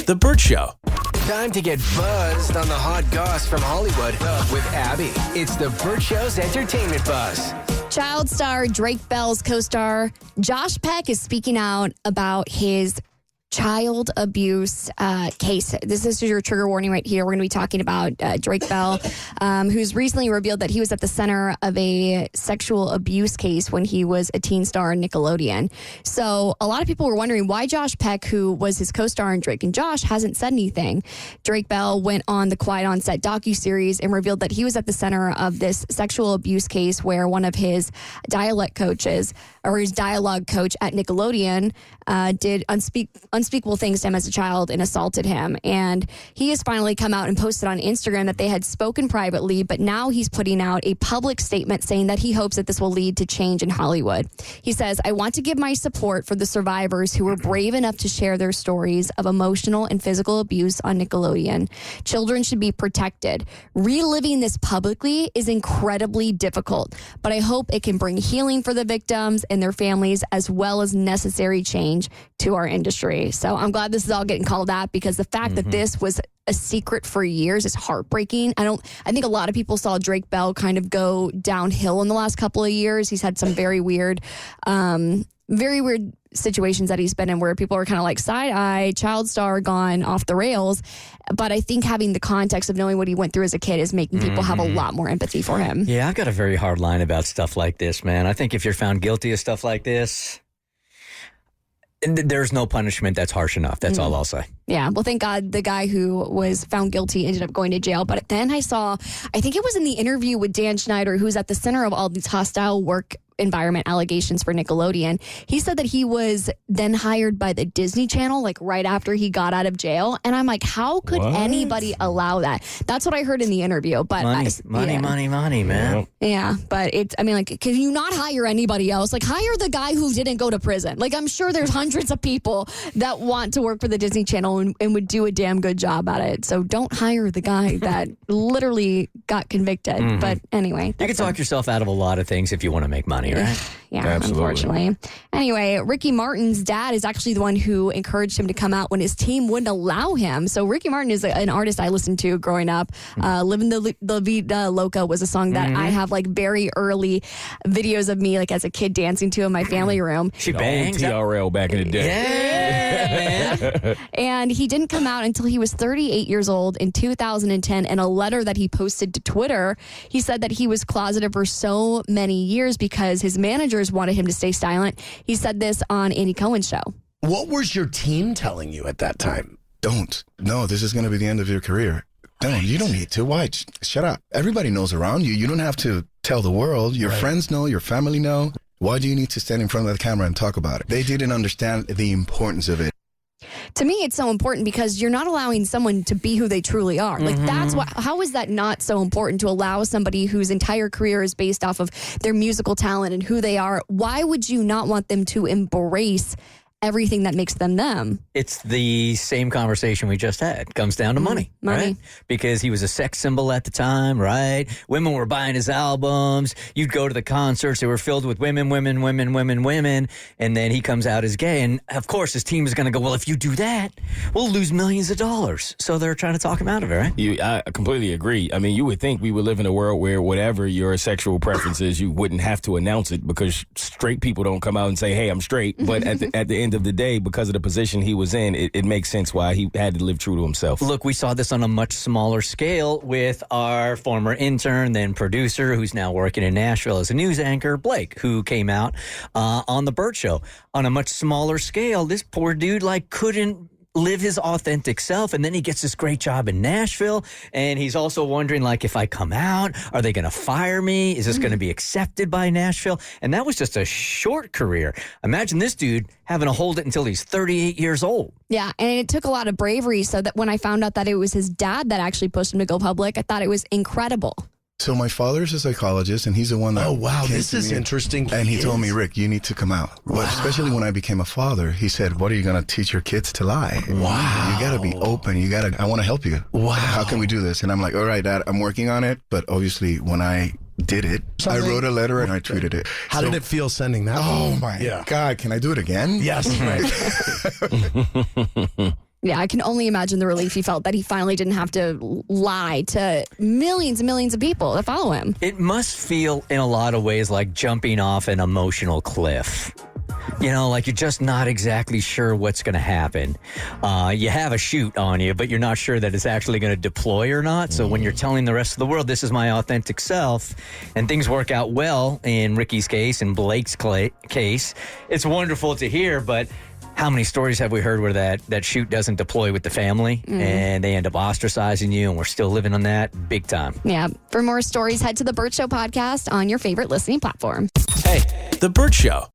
The Bert Show. Time to get buzzed on the hot goss from Hollywood with Abby. It's the Bert Show's entertainment buzz. Child star Drake Bell's co-star Josh Peck is speaking out about his child abuse case. This is your trigger warning right here. We're going to be talking about Drake Bell, who's recently revealed that he was at the center of a sexual abuse case when he was a teen star on Nickelodeon. So a lot of people were wondering why Josh Peck, who was his co-star in Drake and Josh, hasn't said anything. Drake Bell went on the Quiet on Set docuseries and revealed that he was at the center of this sexual abuse case where one of his dialect coaches, or his dialogue coach at Nickelodeon, did unspeakable things to him as a child and assaulted him. And he has finally come out and posted on Instagram that they had spoken privately, but now he's putting out a public statement saying that he hopes that this will lead to change in Hollywood. He says, "I want to give my support for the survivors who were brave enough to share their stories of emotional and physical abuse on Nickelodeon. Children should be protected. Reliving this publicly is incredibly difficult, but I hope it can bring healing for the victims and their families, as well as necessary change to our industry." So I'm glad this is all getting called out, because the fact that this was a secret for years is heartbreaking. I think a lot of people saw Drake Bell kind of go downhill in the last couple of years. He's had some very weird situations that he's been in where people are kind of like side-eye, child star gone off the rails. But I think having the context of knowing what he went through as a kid is making people have a lot more empathy for him. Yeah, I've got a very hard line about stuff like this, man. I think if you're found guilty of stuff like this, there's no punishment that's harsh enough. That's all I'll say. Yeah. Well, thank God the guy who was found guilty ended up going to jail. But then I think it was in the interview with Dan Schneider, who's at the center of all these hostile work environment allegations for Nickelodeon. He said that he was then hired by the Disney Channel, like right after he got out of jail. And I'm like, how could anybody allow that? That's what I heard in the interview. But money, man. Yeah. But can you not hire anybody else? Like, hire the guy who didn't go to prison. Like, I'm sure there's hundreds of people that want to work for the Disney Channel and would do a damn good job at it. So don't hire the guy that literally got convicted. But anyway. You can talk yourself out of a lot of things if you want to make money, right? Yeah, Absolutely. Unfortunately. Anyway, Ricky Martin's dad is actually the one who encouraged him to come out when his team wouldn't allow him. So Ricky Martin is an artist I listened to growing up. Living the Vida Loca was a song that I have like very early videos of me like as a kid dancing to in my family room. She bangs. TRL back in the day. Yeah, man. And he didn't come out until he was 38 years old in 2010. In a letter that he posted to Twitter, he said that he was closeted for so many years because his managers wanted him to stay silent. He said this on Andy Cohen's show. What was your team telling you at that time? Don't. No, this is going to be the end of your career. Don't. You don't need to. Why? Shut up. Everybody knows around you. You don't have to tell the world. Your friends know. Your family know. Why do you need to stand in front of the camera and talk about it? They didn't understand the importance of it. To me, it's so important because you're not allowing someone to be who they truly are. Like, that's what, how is that not so important to allow somebody whose entire career is based off of their musical talent and who they are? Why would you not want them to embrace everything that makes them them? It's the same conversation we just had. It comes down to money. Right? Because he was a sex symbol at the time, right? Women were buying his albums. You'd go to the concerts. They were filled with women. And then he comes out as gay. And, of course, his team is going to go, well, if you do that, we'll lose millions of dollars. So they're trying to talk him out of it, right? I completely agree. I mean, you would think we would live in a world where whatever your sexual preference is, you wouldn't have to announce it because straight people don't come out and say, hey, I'm straight. But at the end of the day, because of the position he was in, it makes sense why he had to live true to himself. Look, we saw this on a much smaller scale with our former intern, then producer, who's now working in Nashville as a news anchor, Blake, who came out on the Bert Show. On a much smaller scale, this poor dude couldn't live his authentic self, and then he gets this great job in Nashville, and he's also wondering, if I come out, are they going to fire me? Is this going to be accepted by Nashville? And that was just a short career. Imagine this dude having to hold it until he's 38 years old. Yeah, and it took a lot of bravery, so that when I found out that it was his dad that actually pushed him to go public, I thought it was incredible. So my father's a psychologist, and he's the one that... Oh, wow, came this to is me interesting. And he told me, Rick, you need to come out. Wow. But especially when I became a father, he said, what are you going to teach your kids to lie? Wow. You got to be open. I want to help you. Wow. How can we do this? And I'm like, all right, Dad, I'm working on it. But obviously, when I did it, I wrote a letter and I tweeted it. How did it feel sending that? Oh, my God. Can I do it again? Yes. Yeah, I can only imagine the relief he felt that he finally didn't have to lie to millions and millions of people that follow him. It must feel in a lot of ways like jumping off an emotional cliff. You know, like you're just not exactly sure what's going to happen. You have a chute on you, but you're not sure that it's actually going to deploy or not. So when you're telling the rest of the world, this is my authentic self, and things work out well in Ricky's case and Blake's case, it's wonderful to hear, but how many stories have we heard where that chute doesn't deploy with the family and they end up ostracizing you, and we're still living on that big time? Yeah. For more stories, head to the Bert Show podcast on your favorite listening platform. Hey, The Bert Show.